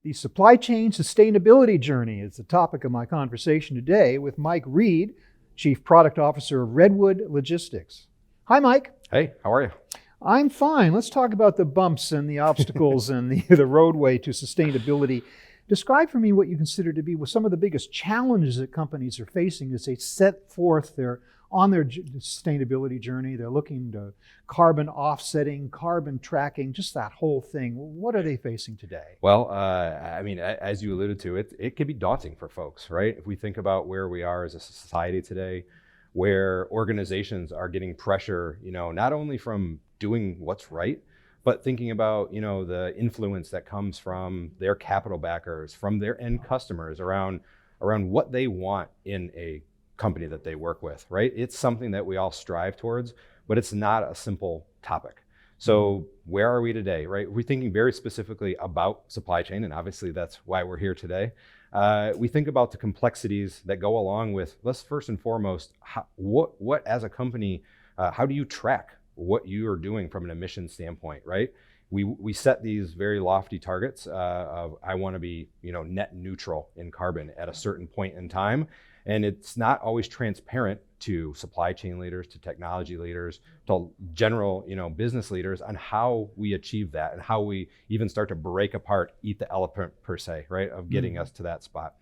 The supply chain sustainability journey is the topic of my conversation today with Mike Reed, Chief Product Officer of Redwood Logistics. Hi, Mike. Hey, how are you? I'm fine. Let's talk about the bumps and the obstacles and the roadway to sustainability. Describe for me what you consider to be some of the biggest challenges that companies are facing as they set forth on their sustainability journey. They're looking to carbon offsetting, carbon tracking, just that whole thing. What are they facing today? Well, as you alluded to, it can be daunting for folks, right? If we think about where we are as a society today, where organizations are getting pressure, not only from doing what's right, but thinking about, the influence that comes from their capital backers, from their end customers around what they want in a company that they work with, right? It's something that we all strive towards, but it's not a simple topic. So where are we today, right? We're thinking very specifically about supply chain, and obviously that's why we're here today. We think about the complexities that go along with, let's first and foremost, what as a company, how do you track what you are doing from an emission standpoint, right? We set these very lofty targets of I want to be, net neutral in carbon at a certain point in time. And it's not always transparent to supply chain leaders, to technology leaders, to general, business leaders on how we achieve that and how we even start to break apart, eat the elephant per se, right, of getting us to that spot.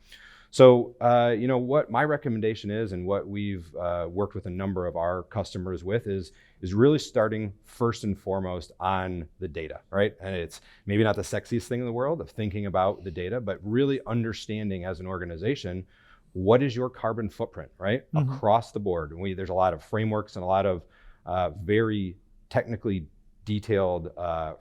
So, what my recommendation is, and what we've worked with a number of our customers with is really starting first and foremost on the data, right? And it's maybe not the sexiest thing in the world of thinking about the data, but really understanding as an organization, what is your carbon footprint, right? Across the board. And there's a lot of frameworks and a lot of very technically detailed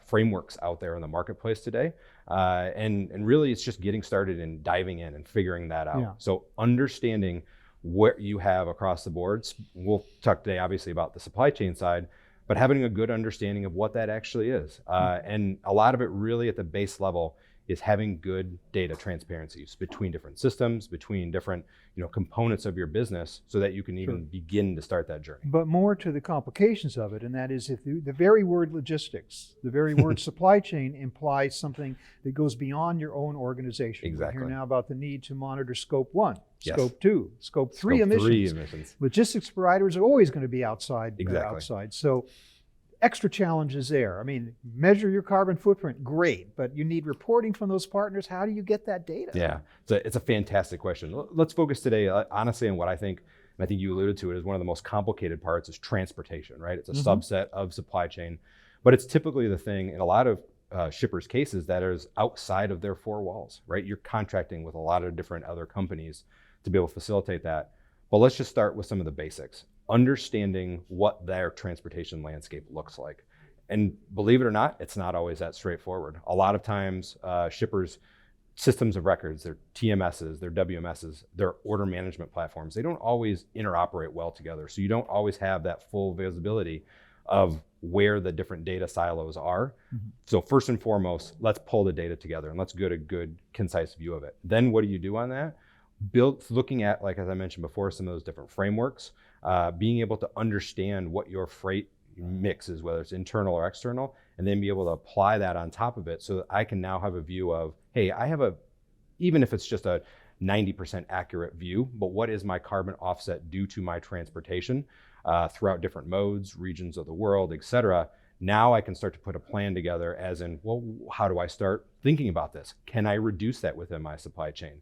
frameworks out there in the marketplace today. And really it's just getting started and diving in and figuring that out. Yeah. So understanding what you have across the boards. We'll talk today obviously about the supply chain side, but having a good understanding of what that actually is. And a lot of it really at the base level is having good data transparencies between different systems, between different components of your business, so that you can even begin to start that journey. But more to the complications of it, and that is if the very word logistics, the very word supply chain implies something that goes beyond your own organization. Exactly. We hear now about the need to monitor scope 1, Yes. scope 2, scope 3 emissions. emissions. Logistics providers are always going to be outside. Exactly. So extra challenges there. I mean, measure your carbon footprint, great, but you need reporting from those partners. How do you get that data? Yeah, it's a fantastic question. Let's focus today, honestly, on what I think, and I think you alluded to it, is one of the most complicated parts is transportation, right? It's a subset of supply chain, but it's typically the thing in a lot of shippers' cases that is outside of their four walls, right? You're contracting with a lot of different other companies to be able to facilitate that. But let's just start with some of the basics. Understanding what their transportation landscape looks like. And believe it or not, it's not always that straightforward. A lot of times shippers' systems of records, their TMSs, their WMSs, their order management platforms, they don't always interoperate well together. So you don't always have that full visibility of where the different data silos are. So first and foremost, let's pull the data together and let's get a good, concise view of it. Then what do you do on that? Looking at, like as I mentioned before, some of those different frameworks, being able to understand what your freight mix is, whether it's internal or external, and then be able to apply that on top of it so that I can now have a view of, hey, even if it's just a 90% accurate view, but what is my carbon offset due to my transportation throughout different modes, regions of the world, et cetera. Now I can start to put a plan together as in, well, how do I start thinking about this? Can I reduce that within my supply chain?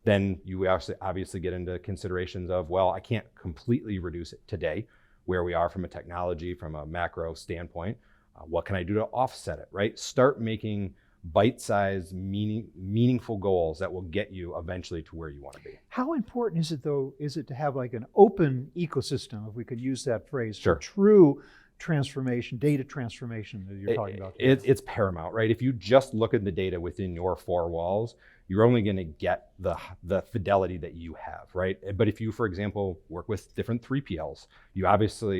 Then you obviously get into considerations of, well, I can't completely reduce it today, where we are from a technology, from a macro standpoint. What can I do to offset it, right? Start making bite-sized, meaningful goals that will get you eventually to where you want to be. How important is it to have like an open ecosystem, if we could use that phrase, for true transformation, data transformation that you're talking about? It's paramount, right? If you just look at the data within your four walls, you're only going to get the fidelity that you have, right? But if you, for example, work with different 3PLs,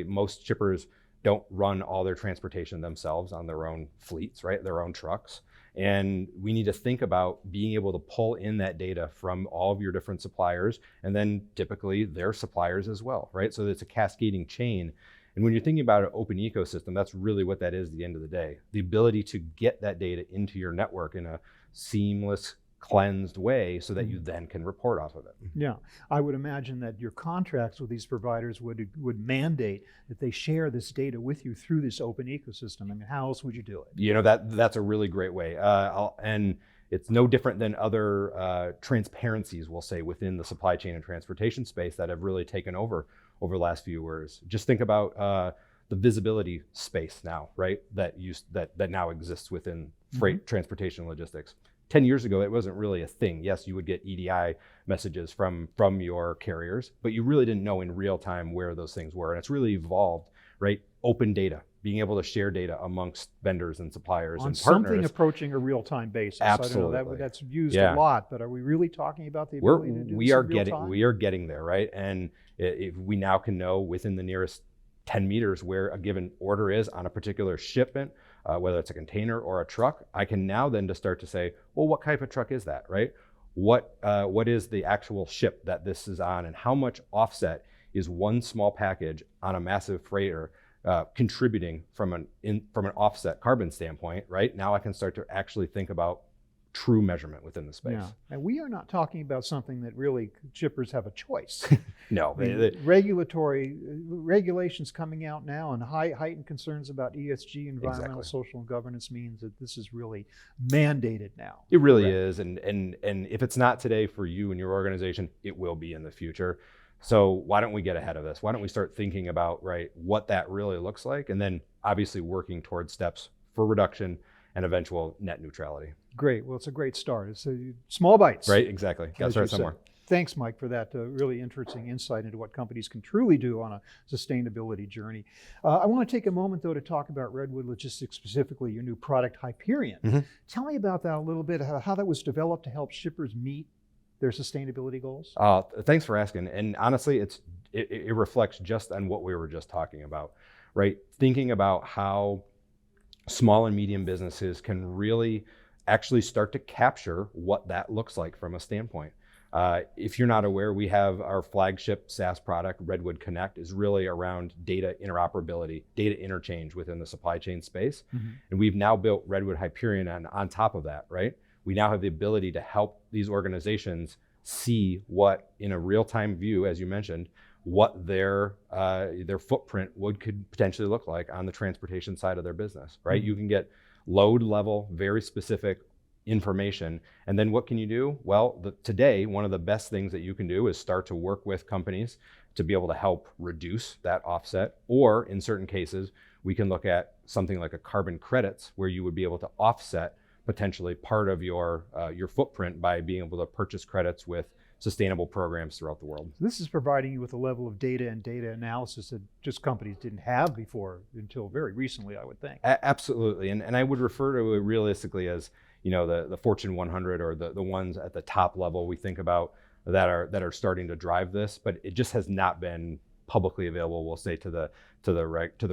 most shippers don't run all their transportation themselves on their own fleets, right? Their own trucks. And we need to think about being able to pull in that data from all of your different suppliers, and then typically their suppliers as well, right? So it's a cascading chain. And when you're thinking about an open ecosystem, that's really what that is at the end of the day. The ability to get that data into your network in a seamless, cleansed way so that you then can report off of it. Yeah, I would imagine that your contracts with these providers would mandate that they share this data with you through this open ecosystem. I mean, how else would you do it? You know, that's a really great way. And it's no different than other transparencies, we'll say, within the supply chain and transportation space that have really taken over the last few years. Just think about the visibility space now, right? That now exists within freight, transportation, and logistics. 10 years ago, it wasn't really a thing. Yes, you would get EDI messages from your carriers, but you really didn't know in real time where those things were. And it's really evolved, right? Open data, being able to share data amongst vendors and suppliers on and partners. Something approaching a real-time basis. Absolutely. I don't know, that's used a lot, but are we really talking about the ability to do this in real time? We are getting there, right? And if we now can know within the nearest 10 meters where a given order is on a particular shipment, whether it's a container or a truck, I can now then just start to say, well, what type of truck is that, right? What is the actual ship that this is on, and how much offset is one small package on a massive freighter contributing from an offset carbon standpoint, right? Now I can start to actually think about true measurement within the space. Yeah, and we are not talking about something that really shippers have a choice. No. Regulations coming out now and heightened concerns about ESG, environmental, social, and governance means that this is really mandated now. It really is, and if it's not today for you and your organization, it will be in the future. So why don't we get ahead of this? Why don't we start thinking about, right, what that really looks like, and then obviously working towards steps for reduction and eventual net neutrality. Great. Well, it's a great start. It's small bites. Right, exactly. Got to start somewhere. Thanks, Mike, for that really interesting insight into what companies can truly do on a sustainability journey. I want to take a moment, though, to talk about Redwood Logistics, specifically your new product, Hyperion. Tell me about that a little bit, how that was developed to help shippers meet their sustainability goals. Thanks for asking. And honestly, it reflects just on what we were just talking about, right? Thinking about how small and medium businesses can really actually start to capture what that looks like from a standpoint. If you're not aware, we have our flagship SaaS product, Redwood Connect, is really around data interoperability, data interchange within the supply chain space. And we've now built Redwood Hyperion on top of that, right? We now have the ability to help these organizations see what, in a real-time view, as you mentioned, what their footprint could potentially look like on the transportation side of their business, right? You can get load level, very specific information. And then what can you do? Well, today, one of the best things that you can do is start to work with companies to be able to help reduce that offset. Or in certain cases, we can look at something like a carbon credits, where you would be able to offset potentially part of your footprint by being able to purchase credits with sustainable programs throughout the world. This is providing you with a level of data and data analysis that just companies didn't have before until very recently, I would think. Absolutely, and I would refer to it realistically as, you know, the Fortune 100 or the ones at the top level we think about that are starting to drive this, but it just has not been publicly available, we'll say, to the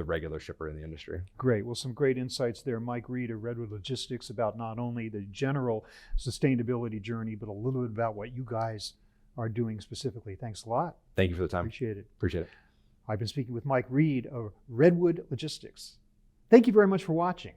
regular shipper in the industry. Great. Well, some great insights there, Mike Reed of Redwood Logistics, about not only the general sustainability journey, but a little bit about what you guys are doing specifically. Thanks a lot. Thank you for the time. Appreciate it. Appreciate it. I've been speaking with Mike Reed of Redwood Logistics. Thank you very much for watching.